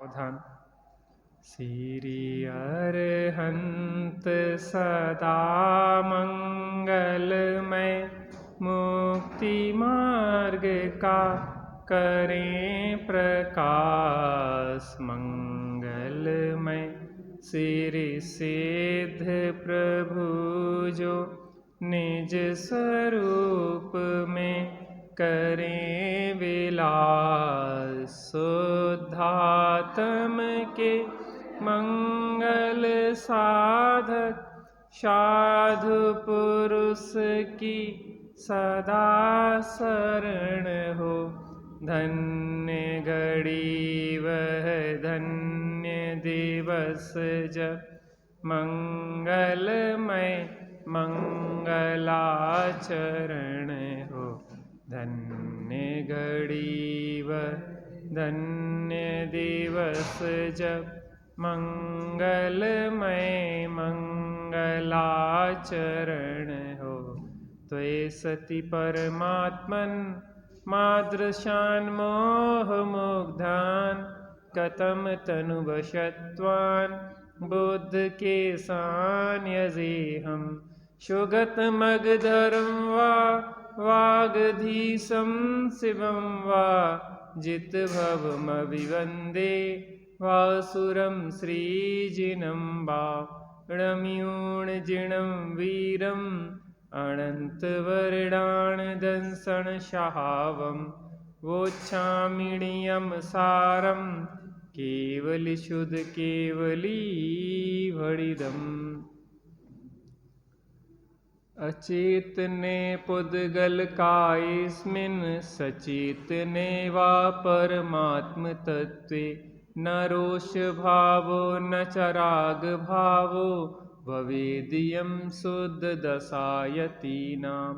सावधान। श्री अरहंत सदा मंगलमय, मुक्ति मार्ग का करें प्रकाश मंगलमय। श्री सिद्ध प्रभु जो निज स्वरूप में करें विलास, शुद्धात्म के मंगल साधक साधु पुरुष की सदा शरण हो। धन्य घड़ी वह धन्य दिवस जब मंगलमय मंगलाचरण हो। धन्य घड़ी वह धन्य दिवस जब मंगलमय मंगलाचरण हो। त्वये सति परमात्मन मादृशान मोह मुग्धान, कथम तनु वशत्वान बुद्ध के सान्यजेहम। सुगत मगधर्म वा वागधीशं शिवं वा, जित भवमभिवन्दे वासुरं श्रीजिनं वा। रम्यूणजिनं वीरम् अनन्तवर्णान् दंसनशहावं, वोच्छामिणीयं सारं केवलिशुद्ध केवलीभणिदम्। अचेतने पुद्गल कायेऽस्मिन्, सचेतने वा परमात्म तत्त्वे। न रोष भावो न च राग भावो, भवेदियं शुद्ध दशा यतीनां।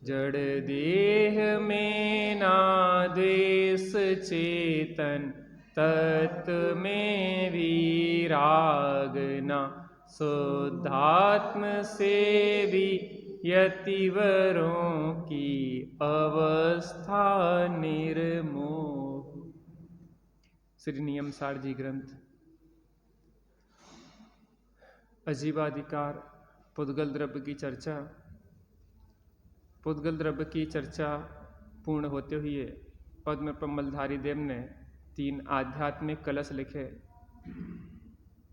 जड़ देह में ना द्वेष चेतन, तत्व में विराग ना। शुद्धात्म से भी यतिवरों की अवस्था निर्मोह। श्री नियम सारजी ग्रंथ। अजीवाधिकार पुद्गल द्रव्य की चर्चा। पुद्गल द्रव्य की चर्चा पूर्ण होते हुए पद्म कमलधारी देव ने 3 आध्यात्मिक कलश लिखे,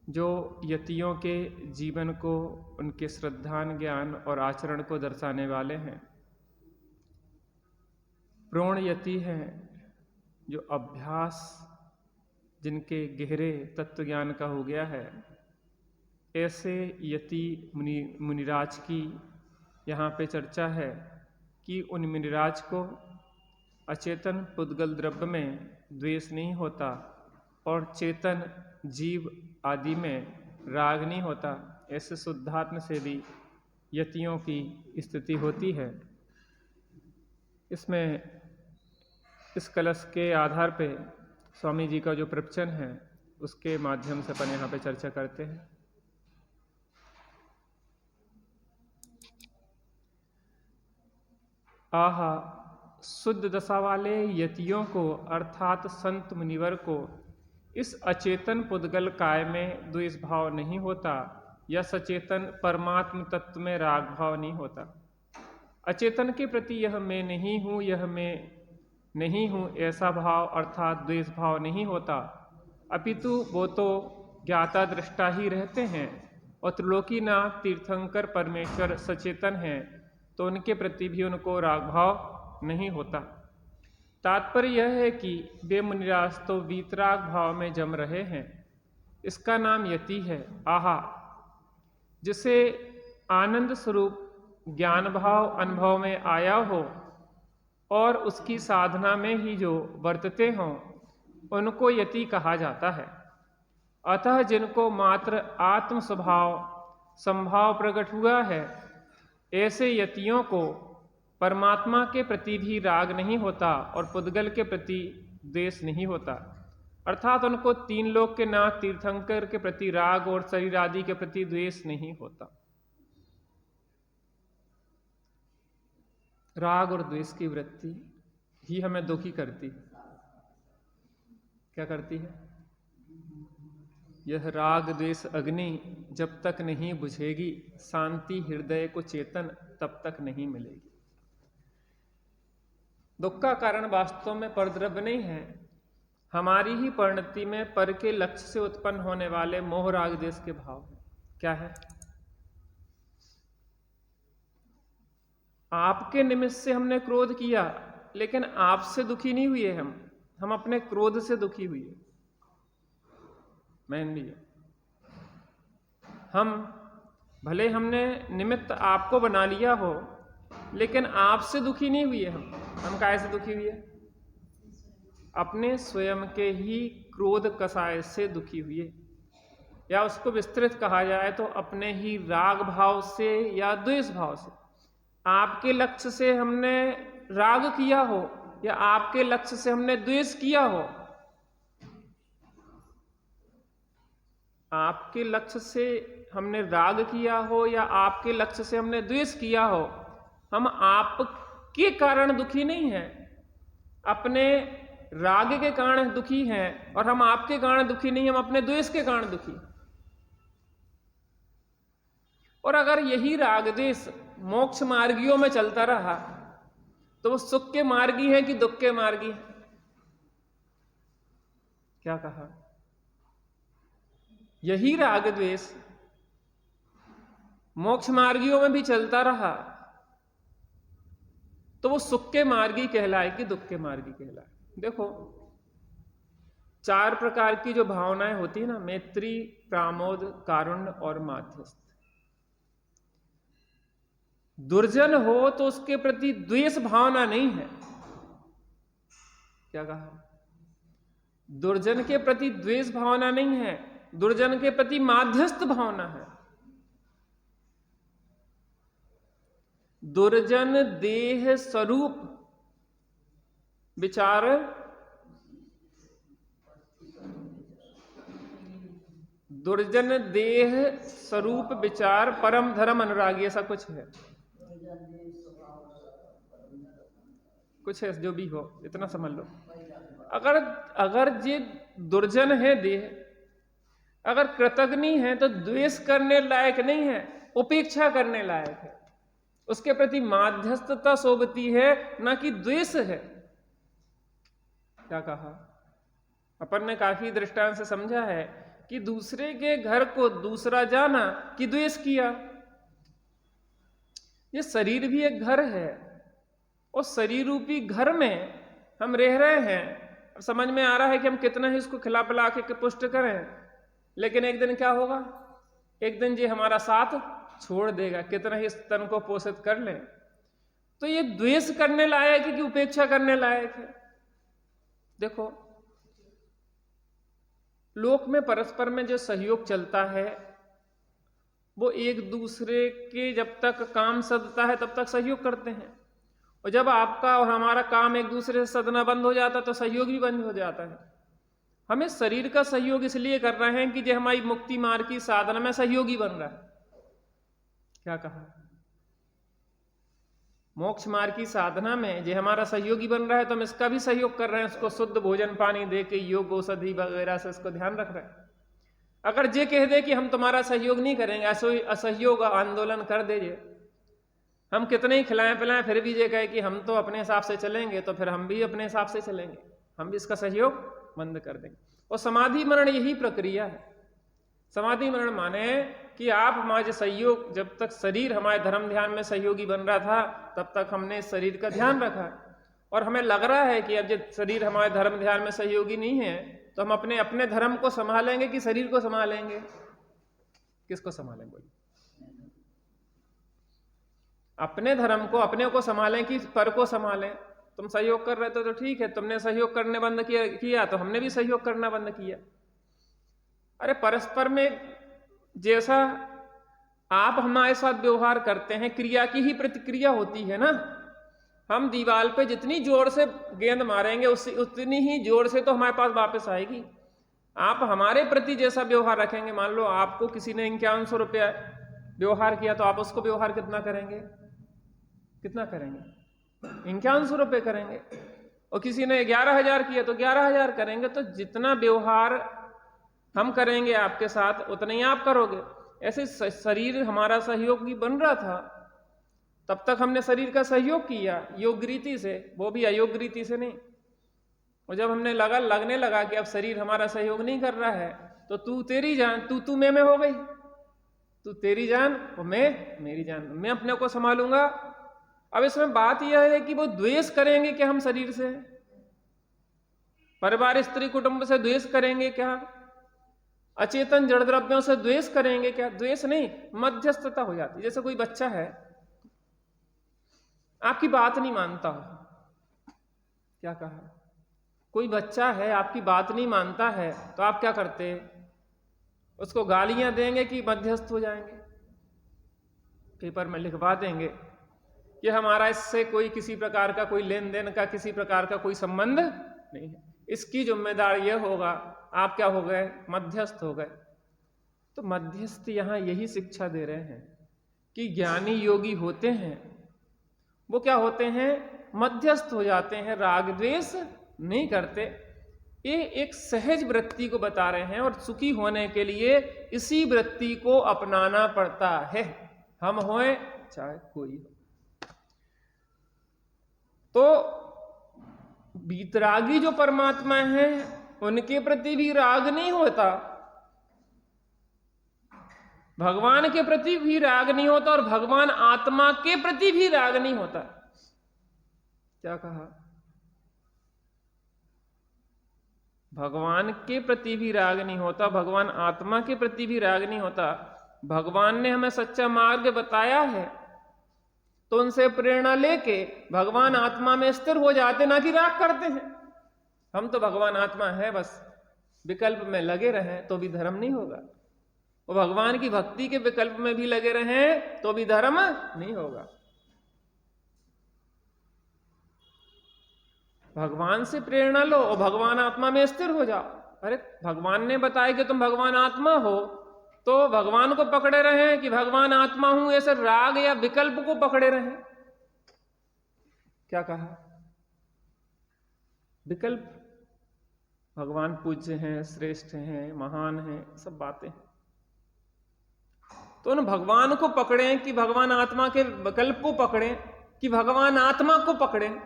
जो यतियों के जीवन को, उनके श्रद्धान ज्ञान और आचरण को दर्शाने वाले हैं। प्रोण यति हैं जो अभ्यास, जिनके गहरे तत्व ज्ञान का हो गया है। ऐसे यति मुनिराज की यहाँ पे चर्चा है कि उन मुनिराज को अचेतन पुद्गल द्रव्य में द्वेष नहीं होता और चेतन जीव आदि में राग नहीं होता। ऐसे शुद्धात्म से भी यतियों की स्थिति होती है। इसमें इस कलश के आधार पे स्वामी जी का जो प्रवचन है, उसके माध्यम से अपन यहाँ पे चर्चा करते हैं। आहा, शुद्ध दशा वाले यतियों को अर्थात संत मुनिवर को इस अचेतन पुद्गल काय में द्वेष भाव नहीं होता, या सचेतन परमात्म तत्व में राग भाव नहीं होता। अचेतन के प्रति यह मैं नहीं हूँ, यह मैं नहीं हूँ ऐसा भाव अर्थात द्वेष भाव नहीं होता, अपितु वो तो ज्ञाता दृष्टा ही रहते हैं। और त्रिलोकीनाथ तीर्थंकर परमेश्वर सचेतन हैं, तो उनके प्रति भी उनको राग भाव नहीं होता। तात्पर्य यह है कि वे मुनिराज तो वीतराग भाव में जम रहे हैं। इसका नाम यति है। आहा, जिसे आनंद स्वरूप ज्ञान भाव अनुभव में आया हो और उसकी साधना में ही जो वर्तते हों, उनको यति कहा जाता है। अतः जिनको मात्र आत्म स्वभाव संभाव प्रकट हुआ है, ऐसे यतियों को परमात्मा के प्रति भी राग नहीं होता और पुद्गल के प्रति द्वेष नहीं होता। अर्थात उनको 3 लोक के नाथ तीर्थंकर के प्रति राग और शरीर आदि के प्रति द्वेष नहीं होता। राग और द्वेष की वृत्ति ही हमें दुखी करती। क्या करती है? यह राग द्वेष अग्नि जब तक नहीं बुझेगी, शांति हृदय को चेतन तब तक नहीं मिलेगी। दुख का कारण वास्तव में परद्रव्य नहीं है, हमारी ही परिणति में पर के लक्ष्य से उत्पन्न होने वाले मोह राग द्वेष के भाव है। क्या है? आपके निमित्त से हमने क्रोध किया, लेकिन आपसे दुखी नहीं हुए, हम अपने क्रोध से दुखी हुए। मैन लिया, हम भले हमने निमित्त आपको बना लिया हो, लेकिन आपसे दुखी नहीं हुए। हम काहे से दुखी हुए? अपने स्वयं के ही क्रोध कसाय से दुखी हुए, या उसको विस्तृत कहा जाए तो अपने ही राग भाव से या द्वेष भाव से। आपके लक्ष्य से हमने राग किया हो या आपके लक्ष्य से हमने द्वेष किया हो, आपके लक्ष्य से हमने राग किया हो या आपके लक्ष्य से हमने द्वेष किया हो, हम आपके कारण दुखी नहीं हैं, अपने राग के कारण दुखी हैं। और हम आपके कारण दुखी नहीं, हम अपने द्वेष के कारण दुखी। और अगर यही राग द्वेष मोक्ष मार्गियों में चलता रहा तो वो सुख के मार्गी है कि दुख के मार्गी? क्या कहा? यही राग द्वेष मोक्ष मार्गियों में भी चलता रहा तो वो सुख के मार्गी कहलाए कि दुख के मार्गी कहलाए? देखो, 4 प्रकार की जो भावनाएं होती है ना, मैत्री, प्रामोद, कारुण्य और माध्यस्थ। दुर्जन हो तो उसके प्रति द्वेष भावना नहीं है। क्या कहा? दुर्जन के प्रति द्वेष भावना नहीं है, दुर्जन के प्रति माध्यस्थ भावना है। दुर्जन देह स्वरूप विचार दुर्जन देह स्वरूप विचार परम धर्म अनुरागी, ऐसा कुछ है, कुछ है जो भी हो, इतना समझ लो। अगर ये दुर्जन है देह, अगर कृतघ्नि है तो द्वेष करने लायक नहीं है, उपेक्षा करने लायक है। उसके प्रति माध्यस्थता शोभती है, ना कि द्वेष है। क्या कहा? अपन ने काफी दृष्टांत से समझा है कि दूसरे के घर को दूसरा जाना कि द्वेष किया। ये शरीर भी एक घर है, और शरीर रूपी घर में हम रह रहे हैं। समझ में आ रहा है कि हम कितना ही इसको खिला पिला के पुष्ट करें, लेकिन एक दिन क्या होगा? एक दिन ये हमारा साथ छोड़ देगा, कितना ही इस तन को पोषित कर लें। तो ये द्वेष करने लायक है कि उपेक्षा करने लायक है? देखो, लोक में परस्पर में जो सहयोग चलता है वो एक दूसरे के जब तक काम सदता है तब तक सहयोग करते हैं, और जब आपका और हमारा काम एक दूसरे से सदना बंद हो जाता है तो सहयोग भी बंद हो जाता है। हमें शरीर का सहयोग इसलिए कर रहे हैं कि जो हमारी मुक्ति मार्ग की साधना में सहयोगी बन रहा है। क्या कहा? मोक्ष मार्ग की साधना में जो हमारा सहयोगी बन रहा है तो हम इसका भी सहयोग कर रहे हैं, उसको शुद्ध भोजन पानी दे के, योग औषधि वगैरह से इसको ध्यान रख रहे हैं। अगर जे कह दे कि हम तुम्हारा सहयोग नहीं करेंगे, असहयोग आंदोलन कर दीजिए, हम कितने ही खिलाएं पिलाएं, फिर भी ये कहे कि हम तो अपने हिसाब से चलेंगे, तो फिर हम भी अपने हिसाब से चलेंगे, हम भी इसका सहयोग बंद कर देंगे। और समाधि मरण यही प्रक्रिया है। समाधि मरण माने कि आप हमारे सहयोग, जब तक शरीर हमारे धर्म ध्यान में सहयोगी बन रहा था तब तक हमने शरीर का ध्यान रखा, और हमें लग रहा है कि अब जब शरीर हमारे धर्म ध्यान में सहयोगी नहीं है तो हम अपने अपने धर्म को संभालेंगे कि शरीर को संभालेंगे? किसको संभालेंगे? बोलिए। अपने धर्म को, अपने को संभालें कि पर को संभालें? तुम सहयोग कर रहे थे तो ठीक है, तुमने सहयोग करने बंद किया तो हमने भी सहयोग करना बंद किया। अरे परस्पर में जैसा आप हमारे साथ व्यवहार करते हैं, क्रिया की ही प्रतिक्रिया होती है ना। हम दीवार पे जितनी जोर से गेंद मारेंगे उतनी ही जोर से तो हमारे पास वापस आएगी। आप हमारे प्रति जैसा व्यवहार रखेंगे, मान लो आपको किसी ने 5100 रुपया व्यवहार किया तो आप उसको व्यवहार कितना करेंगे? कितना करेंगे? 5100 रुपये करेंगे। और किसी ने 11,000 किया तो 11,000 करेंगे। तो जितना व्यवहार हम करेंगे आपके साथ उतना ही आप करोगे। ऐसे शरीर हमारा सहयोगी बन रहा था, तब तक हमने शरीर का सहयोग किया योग रीति से, वो भी अयोग रीति से नहीं। और जब हमने लगने लगा कि अब शरीर हमारा सहयोग नहीं कर रहा है, तो तू तेरी जान, तू मैं हो गई। तू तेरी जान और मैं मेरी जान, मैं अपने को संभालूंगा। अब इसमें बात यह है कि वो द्वेष करेंगे क्या हम शरीर से? परिवार स्त्री कुटुंब से द्वेष करेंगे क्या? अचेतन जड़ द्रव्यों से द्वेष करेंगे क्या? द्वेष नहीं, मध्यस्थता हो जाती। जैसे कोई बच्चा है, आपकी बात नहीं मानता। क्या कहा? कोई बच्चा है आपकी बात नहीं मानता है, तो आप क्या करते? उसको गालियां देंगे कि मध्यस्थ हो जाएंगे, पेपर में लिखवा देंगे कि हमारा इससे कोई किसी प्रकार का कोई लेन देन का किसी प्रकार का कोई संबंध नहीं है, इसकी जिम्मेदार यह होगा। आप क्या हो गए? मध्यस्थ हो गए। तो मध्यस्थ यहां यही शिक्षा दे रहे हैं कि ज्ञानी योगी होते हैं, वो क्या होते हैं? मध्यस्थ हो जाते हैं, राग द्वेष नहीं करते। ये एक सहज वृत्ति को बता रहे हैं, और सुखी होने के लिए इसी वृत्ति को अपनाना पड़ता है, हम होए चाहे कोई हो। तो वीतरागी जो परमात्मा है उनके प्रति भी राग नहीं होता, भगवान के प्रति भी राग नहीं होता, और भगवान आत्मा के प्रति भी राग नहीं होता। क्या कहा? भगवान के प्रति भी राग नहीं होता, भगवान आत्मा के प्रति भी राग नहीं होता। भगवान ने हमें सच्चा मार्ग बताया है, तो उनसे प्रेरणा लेके भगवान आत्मा में स्थिर हो जाते, ना कि राग करते हैं। हम तो भगवान आत्मा है, बस विकल्प में लगे रहें तो भी धर्म नहीं होगा, वो भगवान की भक्ति के विकल्प में भी लगे रहें तो भी धर्म नहीं होगा। भगवान से प्रेरणा लो और भगवान आत्मा में स्थिर हो जाओ। अरे भगवान ने बताया कि तुम भगवान आत्मा हो, तो भगवान को पकड़े रहे कि भगवान आत्मा हूं, ऐसे राग या विकल्प को पकड़े रहे। क्या कहा? विकल्प, भगवान पूज्य हैं, श्रेष्ठ हैं, महान हैं, सब बातें। तो उन भगवान को पकड़ें कि भगवान आत्मा के विकल्प को पकड़ें कि भगवान आत्मा को पकड़ें।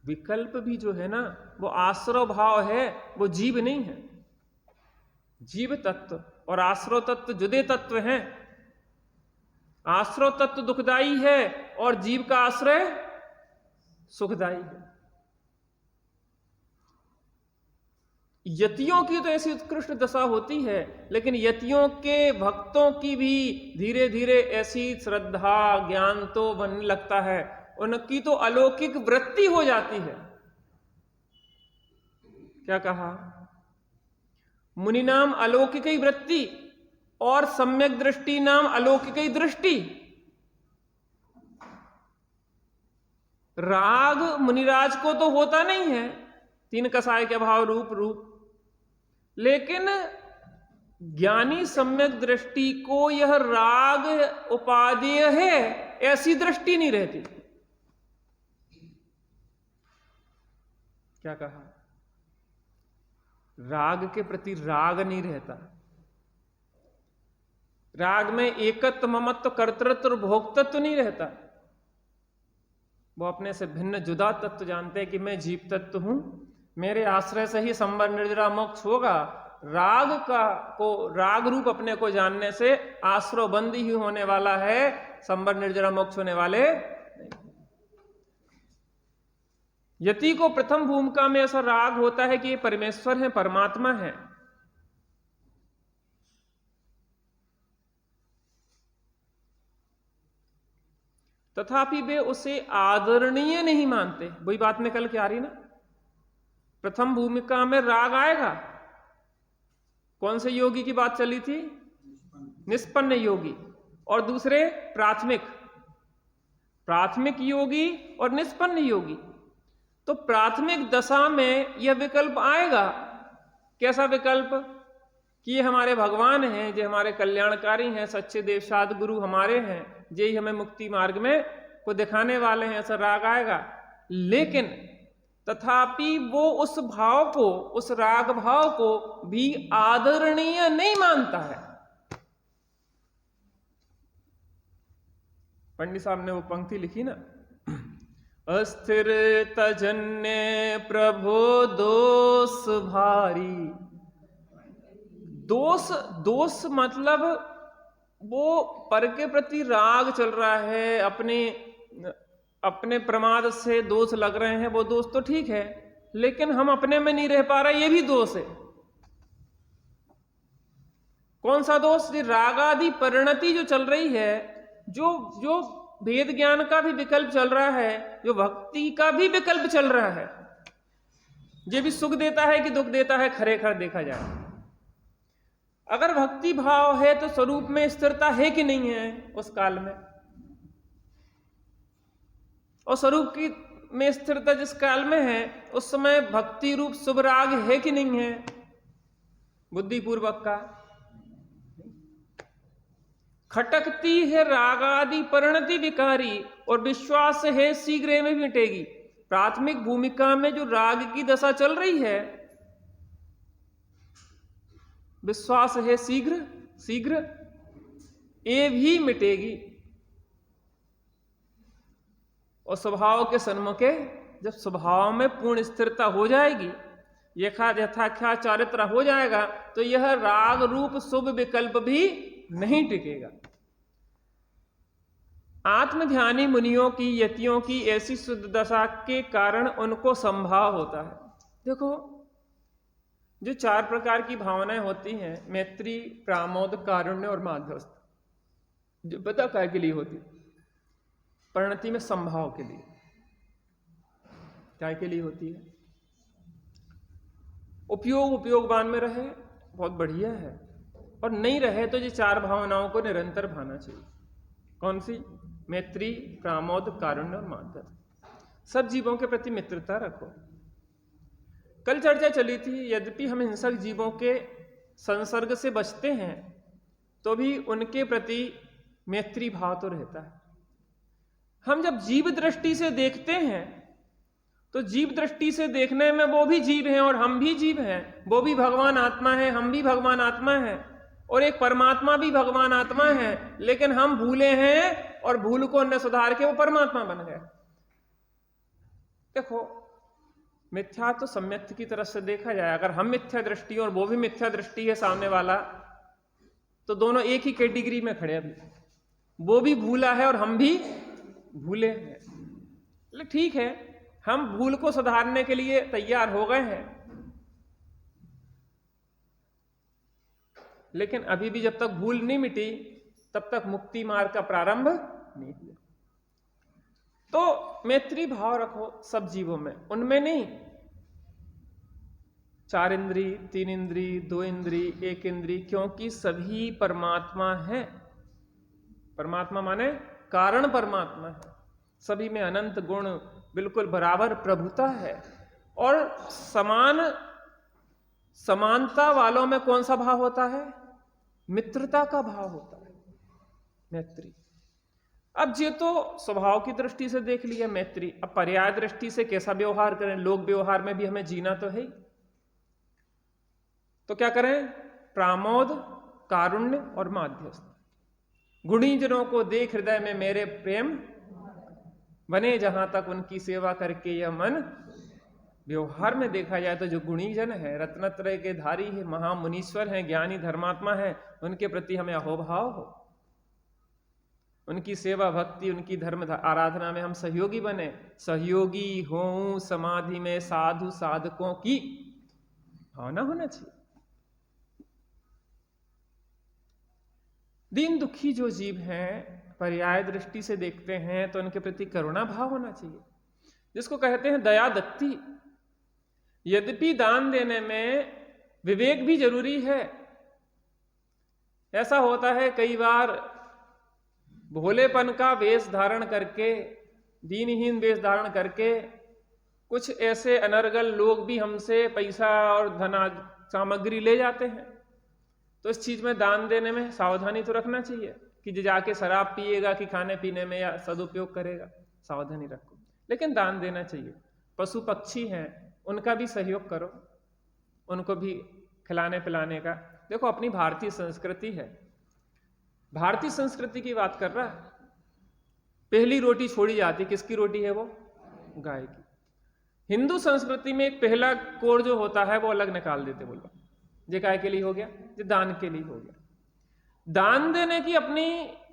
विकल्प भी जो है ना, वो आश्रव भाव है, वो जीव नहीं है। जीव तत्व और आश्रव तत्व जुदे तत्व हैं। आश्रव तत्व दुखदाई है और जीव का आश्रय सुखदाई है। यतियों की तो ऐसी उत्कृष्ट दशा होती है, लेकिन यतियों के भक्तों की भी धीरे धीरे ऐसी श्रद्धा ज्ञान तो बनने लगता है, उनकी तो अलौकिक वृत्ति हो जाती है। क्या कहा? मुनि नाम अलौकिक वृत्ति और सम्यक दृष्टि नाम अलौकिक दृष्टि। राग मुनिराज को तो होता नहीं है, तीन कसाय के अभाव रूप, लेकिन ज्ञानी सम्यक दृष्टि को यह राग उपादेय है, ऐसी दृष्टि नहीं रहती। क्या कहा? राग के प्रति राग नहीं रहता। राग में एकत्व, ममत्व, कर्तृत्व, भोक्तत्व नहीं रहता। वो अपने से भिन्न जुदा तत्व जानते हैं कि मैं जीव तत्व हूं, मेरे आश्रय से ही संबर निर्जरा मोक्ष होगा। राग रूप अपने को जानने से आश्रय बंदी ही होने वाला है, संबर निर्जरा मोक्ष होने वाले नहीं। यति को प्रथम भूमिका में ऐसा राग होता है कि ये परमेश्वर है, परमात्मा है। तथापि वे उसे आदरणीय नहीं मानते। वही बात निकल के आ रही ना, प्रथम भूमिका में राग आएगा। कौन से योगी की बात चली थी? निष्पन्न योगी। और दूसरे प्राथमिक योगी और निष्पन्न योगी। तो प्राथमिक दशा में यह विकल्प आएगा। कैसा विकल्प? कि ये हमारे भगवान हैं, जो हमारे कल्याणकारी हैं, सच्चे देवसाद गुरु हमारे हैं, जे ही हमें मुक्ति मार्ग में को दिखाने वाले हैं, ऐसा राग आएगा। लेकिन तथापि वो उस भाव को, उस राग भाव को भी आदरणीय नहीं मानता है। पंडित साहब ने वो पंक्ति लिखी ना, अस्थिर तजन्य प्रभो दोष भारी। दोष मतलब वो पर के प्रति राग चल रहा है, अपने प्रमाद से दोष लग रहे हैं, वो दोष तो ठीक है, लेकिन हम अपने में नहीं रह पा रहे, ये भी दोष है। कौन सा दोष? रागादि परिणति जो चल रही है, जो भेद ज्ञान का भी विकल्प चल रहा है, जो भक्ति का भी विकल्प चल रहा है, ये भी सुख देता है कि दुख देता है, खरे खर देखा जाए। अगर भक्ति भाव है तो स्वरूप में स्थिरता है कि नहीं है उस काल में, और स्वरूप की में स्थिरता जिस काल में है उस समय भक्ति रूप शुभ राग है कि नहीं है बुद्धिपूर्वक का। खटकती है रागादि परिणति विकारी, और विश्वास है शीघ्र में मिटेगी। प्राथमिक भूमिका में जो राग की दशा चल रही है, विश्वास है शीघ्र ये भी मिटेगी। और स्वभाव के सन्मुखे जब स्वभाव में पूर्ण स्थिरता हो जाएगी, यथाख्या चारित्र हो जाएगा, तो यह राग रूप शुभ विकल्प भी नहीं टिकेगा। आत्मध्यानी मुनियों की, यतियों की ऐसी शुद्ध दशा के कारण उनको संभाव होता है। देखो, जो 4 प्रकार की भावनाएं होती हैं, मैत्री, प्रामोद, कारुण्य और माध्यस्थ, जो पता काय के लिए होती? परिणति में संभाव के लिए। काय के लिए होती है? उपयोगवान में रहे, बहुत बढ़िया है, और नहीं रहे तो ये 4 भावनाओं को निरंतर भाना चाहिए। कौन सी? मैत्री, प्रामोद, कारुण्य और माध्यस्थ। सब जीवों के प्रति मित्रता रखो। कल चर्चा चली थी, यद्यपि हम हिंसक जीवों के संसर्ग से बचते हैं तो भी उनके प्रति मैत्री भाव तो रहता है। हम जब जीव दृष्टि से देखते हैं तो जीव दृष्टि से देखने में वो भी जीव हैं और हम भी जीव हैं, वो भी भगवान आत्मा है, हम भी भगवान आत्मा है, और एक परमात्मा भी भगवान आत्मा है, लेकिन हम भूले हैं और भूल को न सुधार के वो परमात्मा बन गए। देखो, मिथ्या तो सम्यक्त की तरफ से देखा जाए, अगर हम मिथ्या दृष्टि और वो भी मिथ्या दृष्टि है सामने वाला, तो दोनों एक ही कैटेगरी में खड़े। अभी वो भी भूला है और हम भी भूले हैं। ठीक है, हम भूल को सुधारने के लिए तैयार हो गए हैं, लेकिन अभी भी जब तक भूल नहीं मिटी तब तक मुक्ति मार्ग का प्रारंभ नहीं हुआ। तो मैत्री भाव रखो सब जीवों में, उनमें नहीं 4 इंद्री, 3 इंद्री, 2 इंद्री, 1 इंद्री, क्योंकि सभी परमात्मा है। परमात्मा माने कारण परमात्मा है। सभी में अनंत गुण, बिल्कुल बराबर प्रभुता है। और समानता वालों में कौन सा भाव होता है? मित्रता का भाव होता है, मैत्री। अब ये तो स्वभाव की दृष्टि से देख लिया मैत्री। अब पर्याय दृष्टि से कैसा व्यवहार करें? लोक व्यवहार में भी हमें जीना तो है ही, तो क्या करें? प्रामोद, कारुण्य और माध्यस्थ। गुणी जनों को देख हृदय में मेरे प्रेम बने, जहां तक उनकी सेवा करके यह मन। व्यवहार में देखा जाए तो जो गुणी जन है, रत्नत्रय के धारी है, महामुनीश्वर हैं, ज्ञानी धर्मात्मा हैं, उनके प्रति हमें अहोभाव हो। उनकी सेवा भक्ति, उनकी धर्म आराधना में हम सहयोगी बने। सहयोगी हों समाधि में साधु साधकों की भावना होना चाहिए। दीन दुखी जो जीव हैं, पर्याय दृष्टि से देखते हैं तो उनके प्रति करुणा भाव होना चाहिए, जिसको कहते हैं दया दत्ती। यद्यपि दान देने में विवेक भी जरूरी है। ऐसा होता है कई बार, भोलेपन का वेश धारण करके, दीनहीन वेश धारण करके कुछ ऐसे अनर्गल लोग भी हमसे पैसा और धन सामग्री ले जाते हैं। तो इस चीज में दान देने में सावधानी तो रखना चाहिए कि जाके शराब पिएगा कि खाने पीने में या सदुपयोग करेगा, सावधानी रखो। लेकिन दान देना चाहिए। पशु पक्षी हैं, उनका भी सहयोग करो, उनको भी खिलाने पिलाने का। देखो अपनी भारतीय संस्कृति है, भारतीय संस्कृति की बात कर रहा है। पहली रोटी छोड़ी जाती, किसकी रोटी है वो? गाय की। हिंदू संस्कृति में एक पहला कोर जो होता है वो अलग निकाल देते, बोलो ये गाय के लिए हो गया, ये दान के लिए हो गया। दान देने की अपनी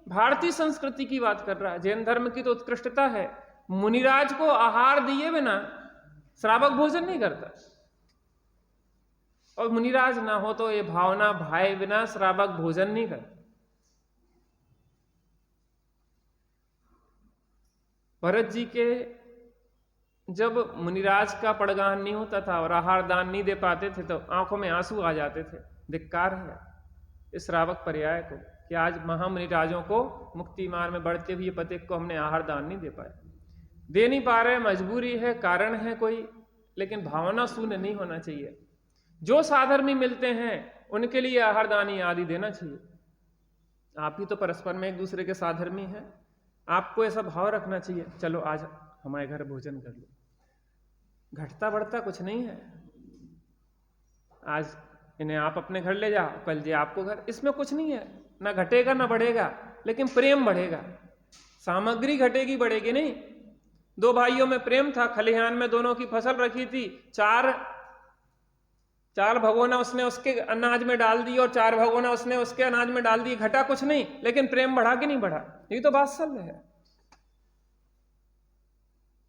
भारतीय संस्कृति की बात कर रहा है। जैन धर्म की तो उत्कृष्टता है, मुनिराज को आहार दिए बिना श्रावक भोजन नहीं करता, और मुनिराज ना हो तो ये भावना भाए बिना श्रावक भोजन नहीं करता। भरत जी के जब मुनिराज का पड़गान नहीं होता था और आहार दान नहीं दे पाते थे तो आंखों में आंसू आ जाते थे। धिक्कार है इस श्रावक पर्याय को कि आज महामुनिराजों को मुक्ति मार्ग में बढ़ते हुए पति को हमने आहार दान नहीं दे पाए, दे नहीं पा रहे, मजबूरी है, कारण है कोई, लेकिन भावना शून्य नहीं होना चाहिए। जो साधर्मी मिलते हैं उनके लिए आहार दानी आदि देना चाहिए। आप ही तो परस्पर में एक दूसरे के साधर्मी हैं, आपको ऐसा भाव रखना चाहिए, चलो आज हमारे घर भोजन कर लो। घटता बढ़ता कुछ नहीं है, आज इन्हें आप अपने घर ले जाओ, कल जी आपको घर, इसमें कुछ नहीं है, ना घटेगा ना बढ़ेगा, लेकिन प्रेम बढ़ेगा। सामग्री घटेगी बढ़ेगी नहीं। दो भाइयों में प्रेम था, खलिहान में दोनों की फसल रखी थी, चार भगोना उसने उसके अनाज में डाल दी और 4 भगोना उसने उसके अनाज में डाल दी, घटा कुछ नहीं, लेकिन प्रेम बढ़ा कि नहीं बढ़ा? ये तो वात्सल्य है।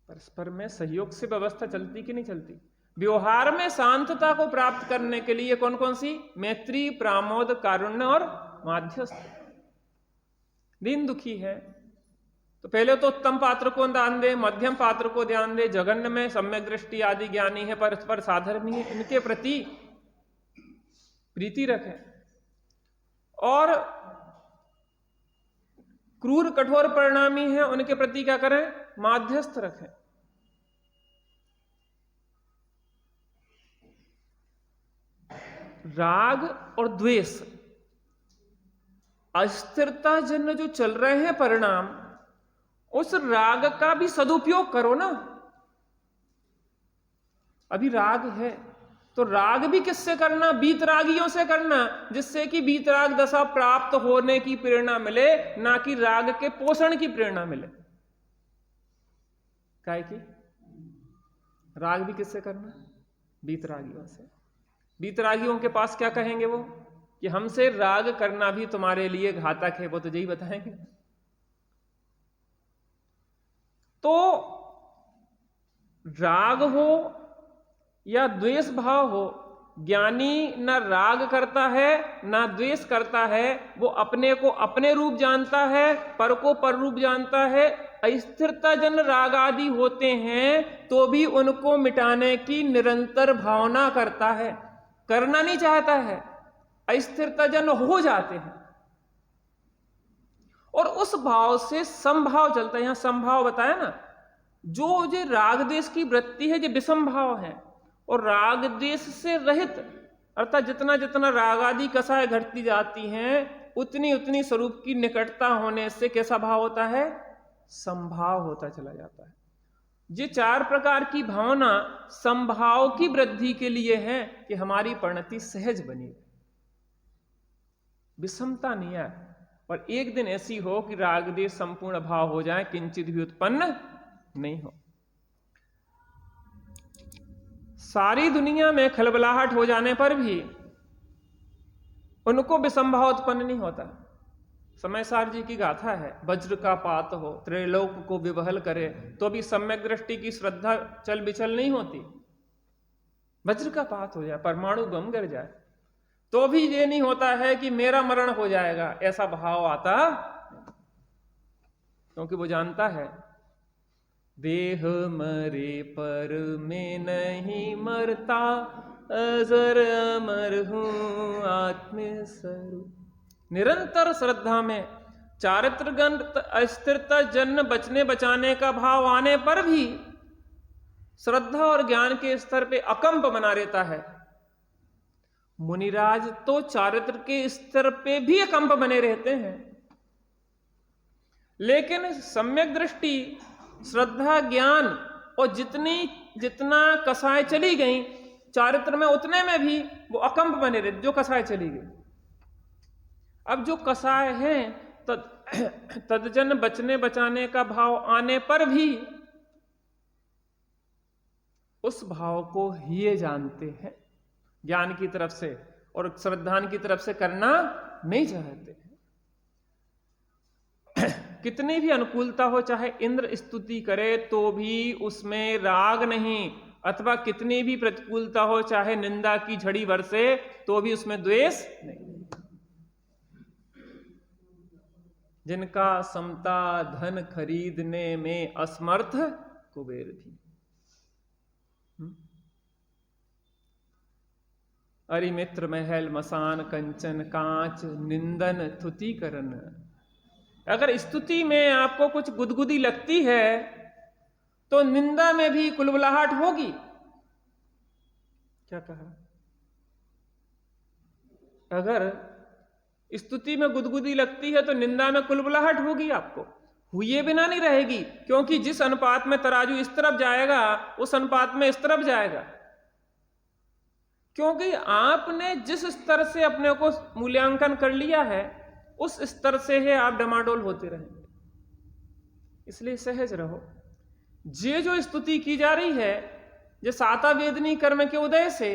परस्पर में सहयोग से व्यवस्था चलती कि नहीं चलती? व्यवहार में शांतता को प्राप्त करने के लिए कौन कौन सी? मैत्री, प्रामोद, कारुण्य और माध्यस्थ। दीन दुखी है तो पहले तो उत्तम पात्र को ध्यान दे, मध्यम पात्र को ध्यान दे, जघन्य में सम्यक दृष्टि आदि ज्ञानी है, परस्पर साधर्मी है, इनके प्रति प्रीति रखें। और क्रूर कठोर परिणामी है उनके प्रति क्या करें? माध्यस्थ रखें। राग और द्वेष, अस्थिरता जन्य जो चल रहे हैं परिणाम, उस राग का भी सदुपयोग करो ना। अभी राग है तो राग भी किससे करना? बीतरागियों से करना, जिससे कि बीतराग दशा प्राप्त होने की प्रेरणा मिले, ना कि राग के पोषण की प्रेरणा मिले। काहे की? राग भी किससे करना? बीतरागियों से। बीतरागियों के पास क्या कहेंगे वो? कि हमसे राग करना भी तुम्हारे लिए घातक है, वो तो यही बताएंगे। तो राग हो या द्वेष भाव हो, ज्ञानी न राग करता है ना द्वेष करता है, वो अपने को अपने रूप जानता है, पर को पर रूप जानता है। अस्थिरता जन राग आदि होते हैं तो भी उनको मिटाने की निरंतर भावना करता है, करना नहीं चाहता है, अस्थिरता जन हो जाते हैं और उस भाव से समभाव चलता है। यहां समभाव बताया ना, जो राग द्वेष की वृत्ति है ये विषम भाव है, और राग द्वेष से रहित अर्थात जितना जितना राग आदि कसाय घटती जाती हैं उतनी उतनी स्वरूप की निकटता होने से कैसा भाव होता है? समभाव होता चला जाता है। ये 4 प्रकार की भावना समभाव की वृद्धि के लिए है कि हमारी परिणति सहज बनी रहे, विषमता नहीं है। और एक दिन ऐसी हो कि राग द्वेष संपूर्ण भाव हो जाए, किंचित भी उत्पन्न नहीं हो। सारी दुनिया में खलबलाहट हो जाने पर भी उनको विषमभाव उत्पन्न नहीं होता। समयसार जी की गाथा है, वज्र का पात हो त्रैलोक को विवहल करे, तो भी सम्यक दृष्टि की श्रद्धा चल बिचल नहीं होती। वज्र का पात हो जाए, परमाणु बम गिर जाए, तो भी ये नहीं होता है कि मेरा मरण हो जाएगा, ऐसा भाव आता, क्योंकि वो जानता है देह मरे पर मैं नहीं मरता, अजर अमर हूं आत्म स्वरूप। निरंतर श्रद्धा में चारित्रगण अस्थिरता जन्य बचने बचाने का भाव आने पर भी श्रद्धा और ज्ञान के स्तर पे अकंप बना रहता है। मुनिराज तो चारित्र के स्तर पे भी अकंप बने रहते हैं, लेकिन सम्यक दृष्टि, श्रद्धा, ज्ञान और जितनी जितना कसाय चली गई चारित्र में, उतने में भी वो अकंप बने रहे जो कसाय चली गई। अब जो कसाय हैं तदजन बचने बचाने का भाव आने पर भी उस भाव को ही जानते हैं ज्ञान की तरफ से, और श्रद्धान की तरफ से करना नहीं चाहते हैं। कितनी भी अनुकूलता हो, चाहे इंद्र स्तुति करे तो भी उसमें राग नहीं, अथवा कितनी भी प्रतिकूलता हो, चाहे निंदा की झड़ी बरसे तो भी उसमें द्वेष नहीं। जिनका समता धन खरीदने में असमर्थ कुबेर भी। अरि मित्र महल मसान कंचन कांच निंदन थुति करन। अगर स्तुति में आपको कुछ गुदगुदी लगती है तो निंदा में भी कुलबुलाहट होगी। क्या कहा? अगर स्तुति में गुदगुदी लगती है तो निंदा में कुलबुलाहट होगी, आपको हुए बिना नहीं रहेगी, क्योंकि जिस अनुपात में तराजू इस तरफ जाएगा उस अनुपात में इस तरफ जाएगा। क्योंकि आपने जिस स्तर से अपने को मूल्यांकन कर लिया है उस स्तर से ही आप डमाडोल होते रहेंगे। इसलिए सहज रहो। जे जो स्तुति की जा रही है, जो साता वेदनी कर्म के उदय से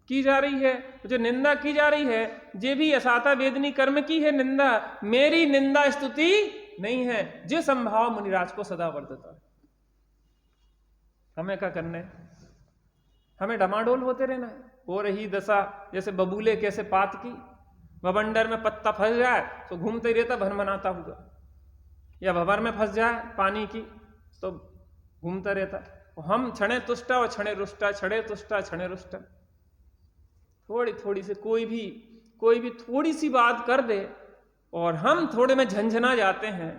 की जा रही है, जो निंदा की जा रही है, जे भी असाता वेदनी कर्म की है निंदा, मेरी निंदा स्तुति नहीं है। जे संभाव मुनिराज को सदा वर्तता है। हमें क्या करना है? हमें डमाडोल होते रहना है। हो रही दशा जैसे बबूले कैसे पात की, भवंडर में पत्ता फंस जाए तो घूमते ही रहता भनभनाता हुआ, या भंवर में फंस जाए पानी की तो घूमता रहता। हम क्षणे तुष्टा और क्षणे रुष्टा, क्षणे तुष्टा क्षणे रुष्टा। थोड़ी थोड़ी से कोई भी थोड़ी सी बात कर दे और हम थोड़े में झंझना जाते हैं।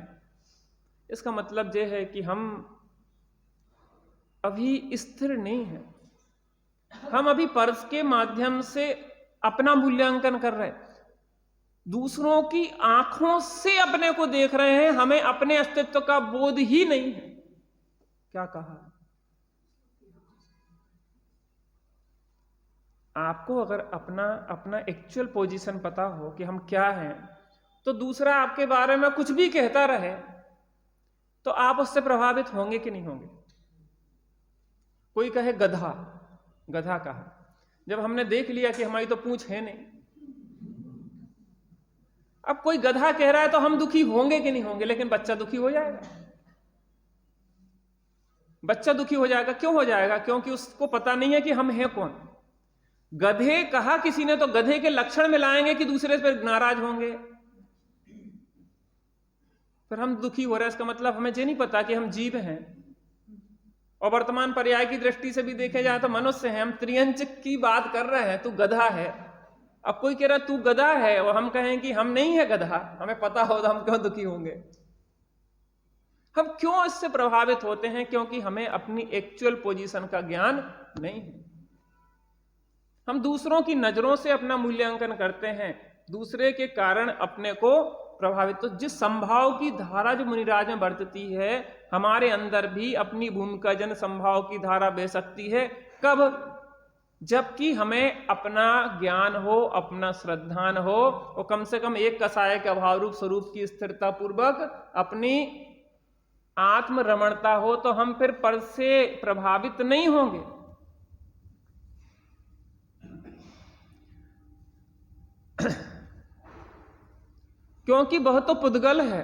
इसका मतलब यह है कि हम अभी स्थिर नहीं है। हम अभी पर्स के माध्यम से अपना मूल्यांकन कर रहे हैं, दूसरों की आंखों से अपने को देख रहे हैं, हमें अपने अस्तित्व का बोध ही नहीं है। क्या कहा? आपको अगर अपना एक्चुअल पोजीशन पता हो कि हम क्या हैं, तो दूसरा आपके बारे में कुछ भी कहता रहे तो आप उससे प्रभावित होंगे कि नहीं होंगे? कोई कहे गधा, गधा कहा, जब हमने देख लिया कि हमारी तो पूंछ है नहीं। अब कोई गधा कह रहा है तो हम दुखी होंगे कि नहीं होंगे? लेकिन बच्चा दुखी हो जाएगा। बच्चा दुखी हो जाएगा। क्यों हो जाएगा? क्योंकि उसको पता नहीं है कि हम हैं कौन। गधे कहा किसी ने तो गधे के लक्षण में लाएंगे कि दूसरे पर नाराज होंगे, फिर हम दुखी हो रहे हैं। इसका मतलब हमें ये नहीं पता कि हम जीव हैं। और वर्तमान पर्याय की दृष्टि से भी देखे जाए तो मनुष्य हैं। हम त्रियंच की बात कर रहे हैं, तू गधा है। अब कोई कह रहा तू गधा है और हम कहें कि हम नहीं है गधा, हमें पता हो तो हम क्यों दुखी होंगे? हम क्यों इससे प्रभावित होते हैं? क्योंकि हमें अपनी एक्चुअल पोजीशन का ज्ञान नहीं है। हम दूसरों की नजरों से अपना मूल्यांकन करते हैं, दूसरे के कारण अपने को प्रभावित। तो जिस संभाव की धारा जो मुनिराज में बरतती है, हमारे अंदर भी अपनी भूमिका जन संभाव की धारा बह सकती है। कब? जबकि हमें अपना ज्ञान हो, अपना श्रद्धान हो, और कम से कम एक कसाय के अभाव रूप स्वरूप की स्थिरता पूर्वक अपनी आत्म रमणता हो, तो हम फिर पर से प्रभावित नहीं होंगे। क्योंकि वह तो पुद्गल है।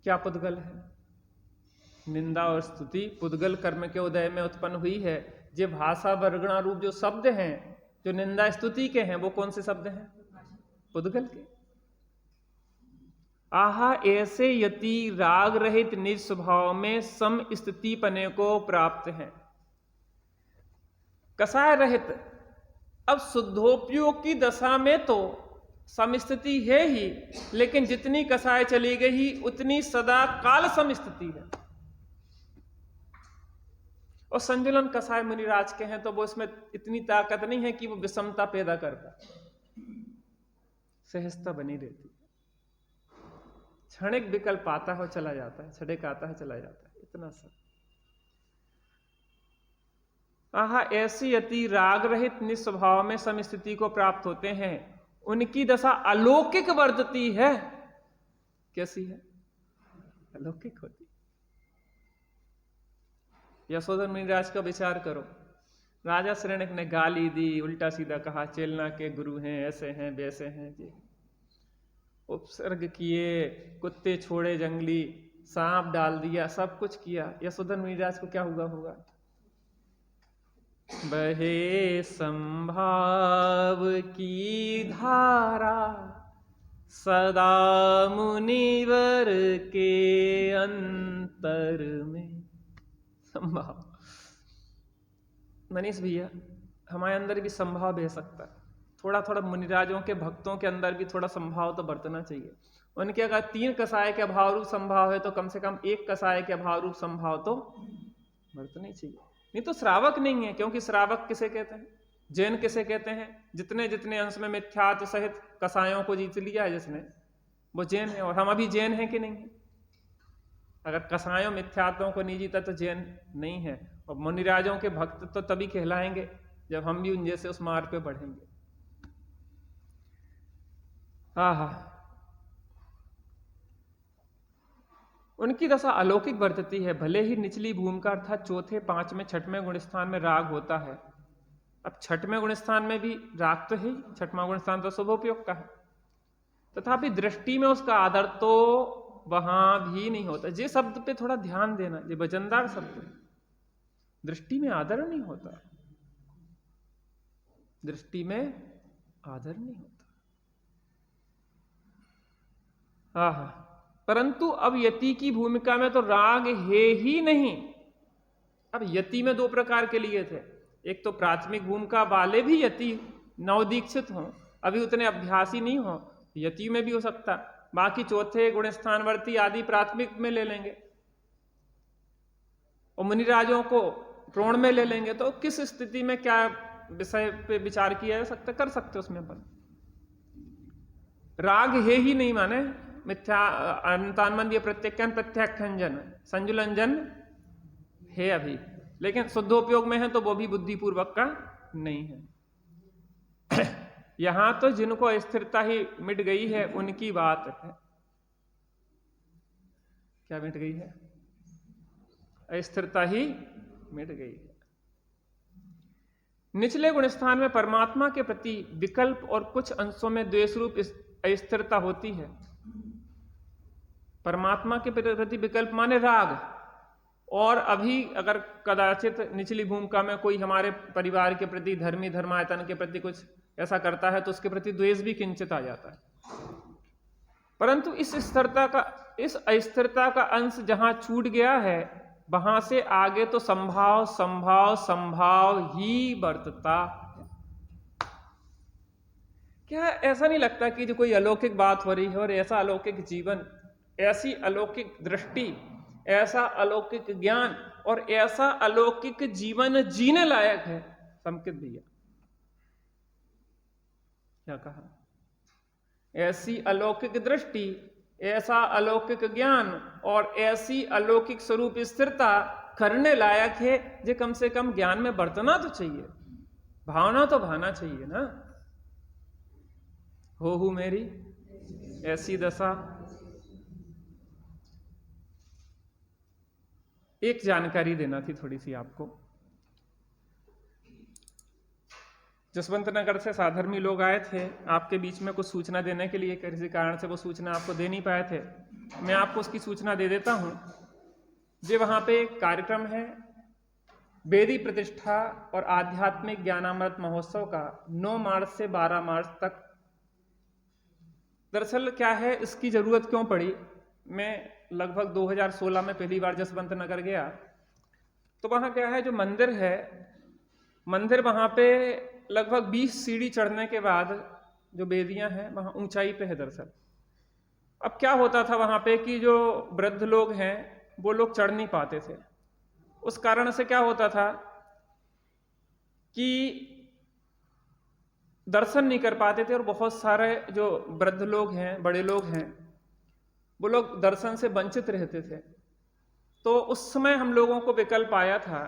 क्या पुद्गल है? निंदा और स्तुति पुद्गल कर्म के उदय में उत्पन्न हुई है। जे भाषा वर्गणा रूप जो शब्द हैं जो निंदा स्तुति के हैं, वो कौन से शब्द हैं? पुद्गल के। आहा ऐसे यति राग रहित निज स्वभाव में सम स्थिति पने को प्राप्त है। कसाय रहित। अब शुद्धोपयोग की दशा में तो समस्थिति है ही, लेकिन जितनी कसाय चली गई उतनी सदा काल समस्थिति है। और संजुलन कसाय मुनिराज के हैं तो वो इसमें इतनी ताकत नहीं है कि वो विषमता पैदा करता, सहजता बनी रहती है। क्षणिक विकल्प आता है चला जाता है, क्षणिक आता है चला जाता है, इतना सा। आहा, ऐसी यति राग रहित निस्वभाव में समस्थिति को प्राप्त होते हैं, उनकी दशा अलौकिक वर्तती है। कैसी है? अलौकिक होती। यशोधर मुनिराज का विचार करो। राजा शरणक ने गाली दी, उल्टा सीधा कहा, चेलना के गुरु हैं, ऐसे हैं वैसे हैं जी, उपसर्ग किए, कुत्ते छोड़े जंगली, सांप डाल दिया, सब कुछ किया। यशोधर मुनिराज को क्या हुआ होगा? बहे संभाव की धारा सदा मुनिवर के अंतर में। संभाव, मनीष भैया, हमारे अंदर भी संभाव बह सकता है। थोड़ा थोड़ा मुनिराजों के भक्तों के अंदर भी थोड़ा संभाव तो बरतना चाहिए। उनके अगर 3 कसाय के अभाव रूप संभाव है तो कम से कम 1 कसाय के अभाव रूप संभाव तो बरतना ही चाहिए। नहीं तो श्रावक नहीं है, क्योंकि श्रावक किसे कहते हैं? जैन किसे कहते हैं? जितने जितने अंश में मिथ्यात्व सहित कसायों को जीत लिया है जिसने, वो जैन है। और हम अभी जैन हैं कि नहीं है? अगर कसायों मिथ्यात्वों को नहीं जीता तो जैन नहीं है। और मुनिराजों के भक्त तो तभी कहलाएंगे जब हम भी उन जैसे उस मार्ग पे बढ़ेंगे। आहा, उनकी दशा अलौकिक वर्तती है। भले ही निचली भूमिका अर्थात चौथे, 5वें, 6वें गुण स्थान में राग होता है। अब 6वें गुण स्थान में भी राग तो है, 6वां गुण स्थान तो शुभोपयोग का है, तथापि दृष्टि में उसका आदर तो वहां भी नहीं होता। ये शब्द पे थोड़ा ध्यान देना, ये वजनदार शब्द है। दृष्टि में आदर नहीं होता, दृष्टि में आदर नहीं होता। आहा, परंतु अब यति की भूमिका में तो राग है ही नहीं। अब यति में 2 प्रकार के लिए थे। एक तो प्राथमिक भूमिका वाले भी यति नवदीक्षित हों, अभी उतने अभ्यासी नहीं हो, यति में भी हो सकता। बाकी चौथे गुण स्थानवर्ती आदि प्राथमिक में ले लेंगे और मुनिराजों को प्रोण में ले लेंगे। तो किस स्थिति में क्या विषय पे विचार किया जा सकता, कर सकते उसमें अपन। राग है ही नहीं माने मिथ्या अंतानमंद प्रत्याख्यान प्रत्याख्यान संजुलंजन है अभी, लेकिन शुद्धोपयोग में है तो वो भी बुद्धिपूर्वक का नहीं है। यहां तो जिनको अस्थिरता ही मिट गई है उनकी बात है। क्या मिट गई है? अस्थिरता ही मिट गई है। निचले गुण स्थान में परमात्मा के प्रति विकल्प और कुछ अंशों में द्वेष रूप अस्थिरता होती है। परमात्मा के प्रति विकल्प माने राग। और अभी अगर कदाचित निचली भूमिका में कोई हमारे परिवार के प्रति, धर्मी धर्मायतन के प्रति कुछ ऐसा करता है तो उसके प्रति द्वेष भी किंचित आ जाता है। परंतु इस अस्थिरता का अंश जहां छूट गया है, वहां से आगे तो संभाव संभाव संभाव ही बरतता है। क्या ऐसा नहीं लगता कि जो कोई अलौकिक बात हो रही है और ऐसा अलौकिक जीवन, ऐसी अलौकिक दृष्टि, ऐसा अलौकिक ज्ञान और ऐसा अलौकिक जीवन जीने लायक है? संकित भैया क्या कहा? ऐसी अलौकिक दृष्टि, ऐसा अलौकिक ज्ञान और ऐसी अलौकिक स्वरूप स्थिरता करने लायक है, जो कम से कम ज्ञान में बरतना तो चाहिए, भावना तो भाना चाहिए ना। हो मेरी ऐसी दशा। एक जानकारी देना थी थोड़ी सी आपको। जसवंत नगर से साधर्मी लोग आए थे आपके बीच में कुछ सूचना देने के लिए, किसी कारण से वो सूचना आपको दे नहीं पाए थे। मैं आपको उसकी सूचना दे देता हूं। जो वहां पे एक कार्यक्रम है वेदी प्रतिष्ठा और आध्यात्मिक ज्ञानामृत महोत्सव का 9 मार्च से 12 मार्च तक। दरअसल क्या है, इसकी जरूरत क्यों पड़ी? मैं लगभग 2016 में पहली बार जसवंत नगर गया तो वहां क्या है, जो मंदिर है, मंदिर वहां पे लगभग 20 सीढ़ी चढ़ने के बाद जो वेदियां हैं वहां ऊंचाई पे है दरअसल। अब क्या होता था वहां पे कि जो वृद्ध लोग हैं वो लोग चढ़ नहीं पाते थे। उस कारण से क्या होता था कि दर्शन नहीं कर पाते थे और बहुत सारे जो वृद्ध लोग हैं, बड़े लोग हैं, वो लोग दर्शन से वंचित रहते थे। तो उस समय हम लोगों को विकल्प आया था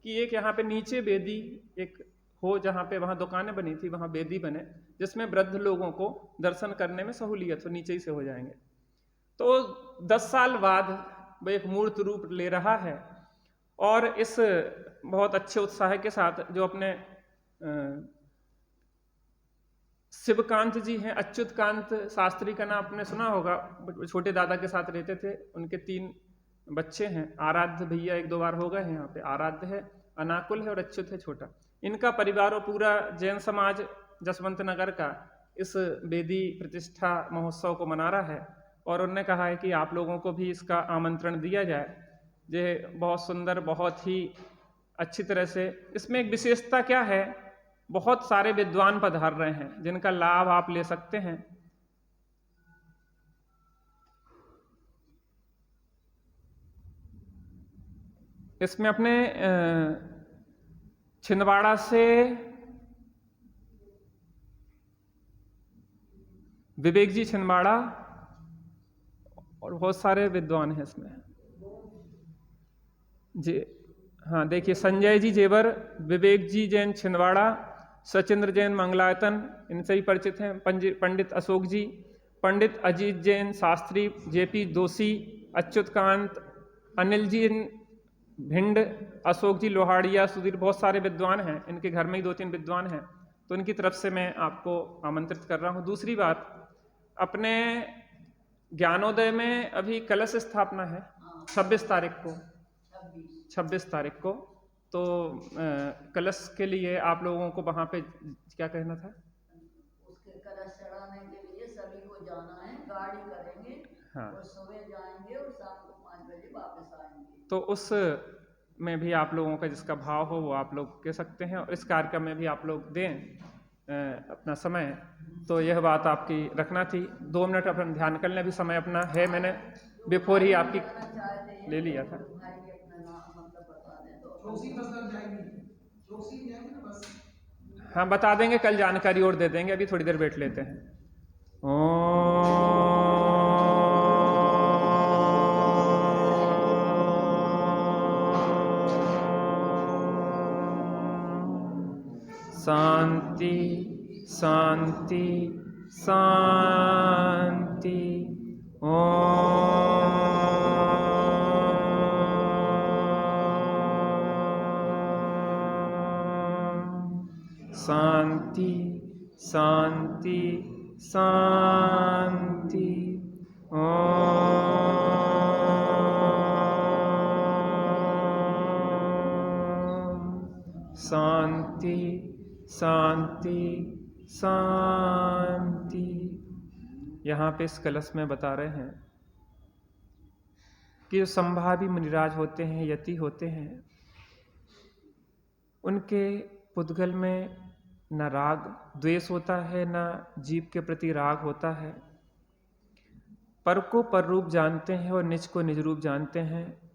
कि एक यहाँ पे नीचे वेदी एक हो, जहाँ पे वहाँ दुकानें बनी थी, वहाँ वेदी बने जिसमें वृद्ध लोगों को दर्शन करने में सहूलियत हो, नीचे ही से हो जाएंगे। तो 10 साल बाद वह एक मूर्त रूप ले रहा है और इस बहुत अच्छे उत्साह के साथ जो अपने शिवकांत जी हैं, अच्युतकांत शास्त्री का नाम आपने सुना होगा, छोटे दादा के साथ रहते थे, उनके 3 बच्चे हैं। आराध्य भैया 1-2 बार हो गए हैं यहाँ पे, आराध्य है, अनाकुल है और अच्युत है छोटा। इनका परिवार और पूरा जैन समाज जसवंत नगर का इस वेदी प्रतिष्ठा महोत्सव को मना रहा है और उन्होंने कहा है कि आप लोगों को भी इसका आमंत्रण दिया जाए। ये बहुत सुंदर, बहुत ही अच्छी तरह से, इसमें एक विशेषता क्या है, बहुत सारे विद्वान पधार रहे हैं जिनका लाभ आप ले सकते हैं। इसमें अपने छिंदवाड़ा से विवेक जी छिंदवाड़ा और बहुत सारे विद्वान हैं इसमें जी। हाँ देखिए, संजय जी जेवर, विवेक जी जैन छिंदवाड़ा, सचिंद्र जैन मंगलायतन, इनसे ही परिचित हैं। पंडित अशोक जी, पंडित अजीत जैन शास्त्री, जेपी दोषी, अच्युतकांत, अनिल जी भिंड, अशोक जी लोहाड़िया, सुधीर, बहुत सारे विद्वान हैं। इनके घर में ही 2-3 विद्वान हैं, तो इनकी तरफ से मैं आपको आमंत्रित कर रहा हूँ। दूसरी बात, अपने ज्ञानोदय में अभी कलश स्थापना है 26 तारीख को, 26 तारीख को। तो कलश के लिए आप लोगों को वहाँ पे क्या कहना था? उसके कलश चढ़ाने के लिए सभी को जाना है, गाड़ी करेंगे। हाँ। और सुबह जाएंगे और शाम को 5 बजे वापस आएंगे। तो उस में भी आप लोगों का जिसका भाव हो वो आप लोग कह सकते हैं और इस कार्यक्रम में भी आप लोग दें अपना समय। तो यह बात आपकी रखना थी। 2 मिनट अपन ध्यान कर लें, अभी समय अपना है, मैंने बिफोर ही आपकी ले लिया था। हाँ बता देंगे, कल जानकारी और दे देंगे, अभी थोड़ी देर बैठ लेते हैं। शांति शांति शांति। ओम शांति शांति शांति। ओम शांति शांति शांति। यहाँ पे इस कलश में बता रहे हैं कि जो संभावी मुनिराज होते हैं, यति होते हैं, उनके पुद्गल में न राग द्वेष होता है, न जीव के प्रति राग होता है। पर को पर रूप जानते हैं और निज को निज रूप जानते हैं।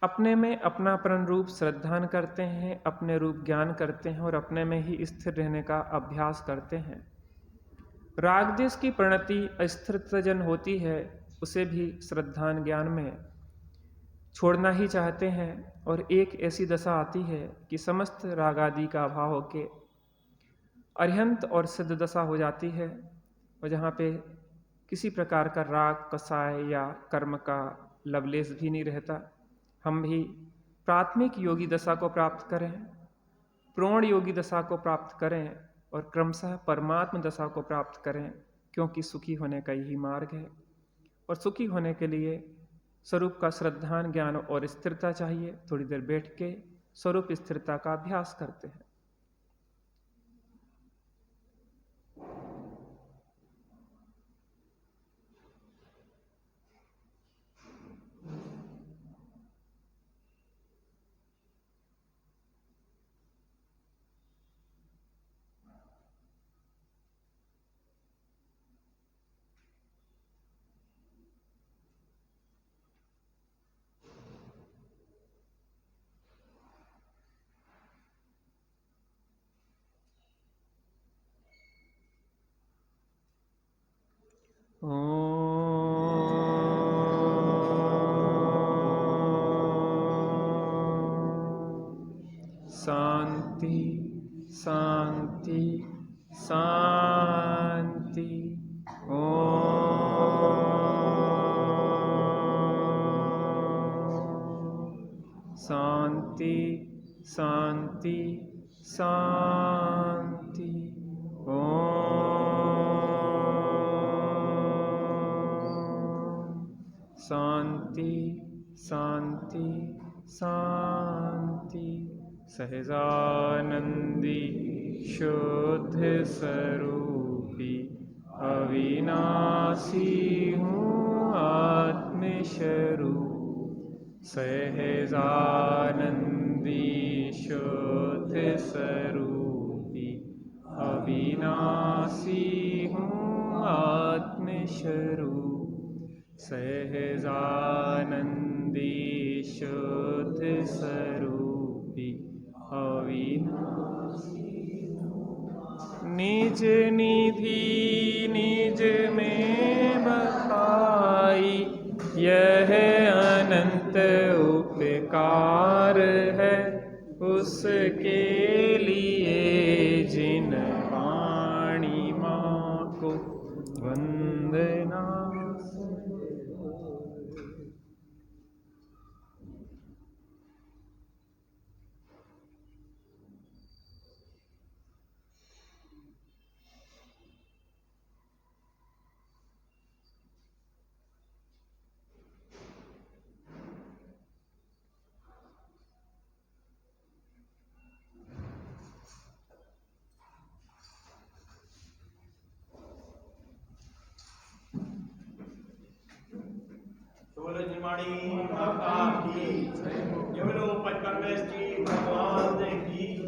अपने में अपना अपना रूप श्रद्धान करते हैं, अपने रूप ज्ञान करते हैं और अपने में ही स्थिर रहने का अभ्यास करते हैं। राग द्वेष की प्रणति अस्थिरजन होती है, उसे भी श्रद्धान ज्ञान में छोड़ना ही चाहते हैं और एक ऐसी दशा आती है कि समस्त राग आदि का अभाव होके अरिहंत और सिद्ध दशा हो जाती है, और जहाँ पे किसी प्रकार का राग कसाय या कर्म का लवलेश भी नहीं रहता। हम भी प्राथमिक योगी दशा को प्राप्त करें, प्रौढ़ योगी दशा को प्राप्त करें और क्रमशः परमात्म दशा को प्राप्त करें, क्योंकि सुखी होने का यही मार्ग है। और सुखी होने के लिए स्वरूप का श्रद्धान ज्ञान और स्थिरता चाहिए। थोड़ी देर बैठ के स्वरूप स्थिरता का अभ्यास करते हैं। शांति शांति शांति। शांति शांति शांति। शांति शांति शांति। सहजानंदी शुद्ध स्वरूपी अविनाशी हूँ आत्मस्वरूप। सहजानंदी शुद्ध स्वरूपी अविनाशी हूँ आत्मस्वरूप। सहजानंदी शुद्ध स्वरूपी अविनाशी। निज निधि निज में बसाई यह अनंत उपकार है उसके लिए जिन वाणी माँ को वंदना। निमाणी माता की, केवलो 55 की भगवान की।